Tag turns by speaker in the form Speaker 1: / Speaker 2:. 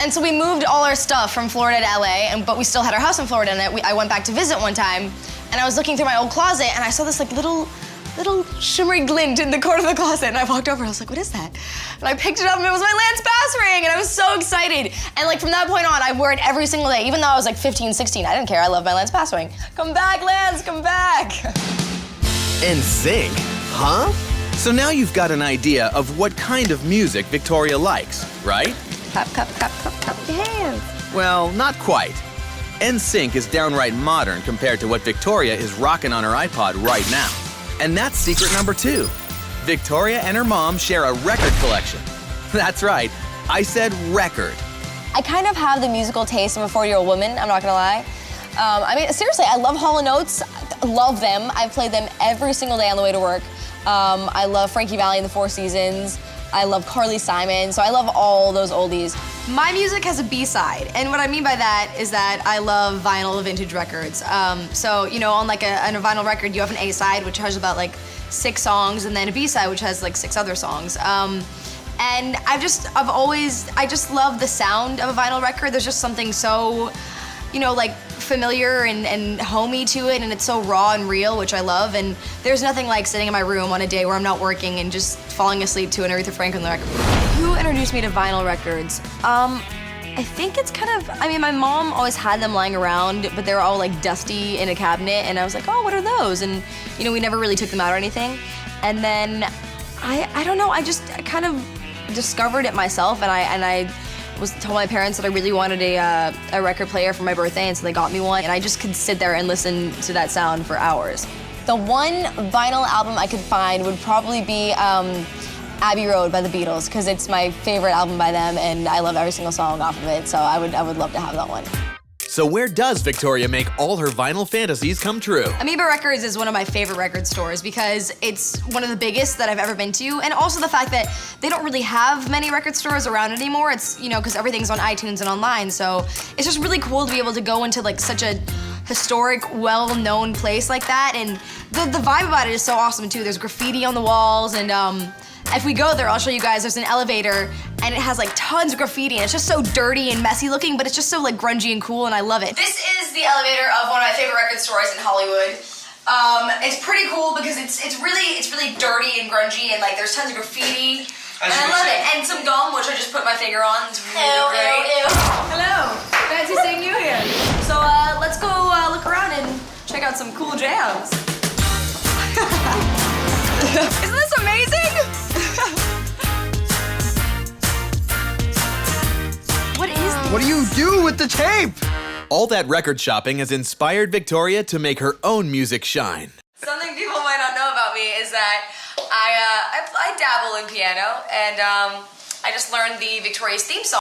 Speaker 1: And so we moved all our stuff from Florida to LA, but we still had our house in Florida, and I went back to visit one time, and I was looking through my old closet, and I saw this like little shimmery glint in the corner of the closet, and I walked over, and I was like, what is that? And I picked it up, and it was my Lance Bass ring, and I was so excited. And like from that point on, I wore it every single day, even though I was like 15, 16, I didn't care, I loved my Lance Bass ring. Come back, Lance, come back.
Speaker 2: NSYNC, huh? So now you've got an idea of what kind of music Victoria likes, right?
Speaker 1: Clap, clap, clap, clap, clap your hands.
Speaker 2: Well, not quite. NSYNC is downright modern compared to what Victoria is rocking on her iPod right now. And that's secret number 2. Victoria and her mom share a record collection. That's right, I said record.
Speaker 1: I kind of have the musical taste of a 40-year-old woman, I'm not gonna lie. I mean, seriously, I love Hall & Oates, love them. I've played them every single day on the way to work. I love Frankie Valli and the Four Seasons. I love Carly Simon, so I love all those oldies. My music has a B-side, and what I mean by that is that I love vinyl vintage records. So, you know, on like on a vinyl record, you have an A-side, which has about like 6 songs, and then a B-side, which has like 6 other songs. And I just love the sound of a vinyl record. There's just something so, you know, like familiar and homey to it, and it's so raw and real, which I love. And there's nothing like sitting in my room on a day where I'm not working and just falling asleep to an Aretha Franklin record. Who introduced me to vinyl records? I think it's kind of, I mean, my mom always had them lying around, but they were all like dusty in a cabinet, and I was like, oh, what are those? And you know, we never really took them out or anything. And then, I don't know, I kind of discovered it myself, and I told my parents that I really wanted a record player for my birthday, and so they got me one, and I just could sit there and listen to that sound for hours. The one vinyl album I could find would probably be Abbey Road by the Beatles, because it's my favorite album by them, and I love every single song off of it, so I would love to have that one.
Speaker 2: So where does Victoria make all her vinyl fantasies come true?
Speaker 1: Amoeba Records is one of my favorite record stores because it's one of the biggest that I've ever been to, and also the fact that they don't really have many record stores around anymore. It's, you know, because everything's on iTunes and online, so it's just really cool to be able to go into like such a historic, well-known place like that, and the vibe about it is so awesome too. There's graffiti on the walls, and if we go there, I'll show you guys, there's an elevator, and it has like tons of graffiti, and it's just so dirty and messy looking, but it's just so like grungy and cool, and I love it. This is the elevator of one of my favorite record stores in Hollywood. It's pretty cool because it's really dirty and grungy, and like there's tons of graffiti, and I love it. And some gum, which I just put my finger on. It's really great. Ew. Hello, fancy seeing you here. So let's go look around and check out some cool jams. Isn't this amazing?
Speaker 3: What do you do with the tape?
Speaker 2: All that record shopping has inspired Victoria to make her own music shine.
Speaker 1: Something people might not know about me is that I dabble in piano, and I just learned the Victoria's theme song.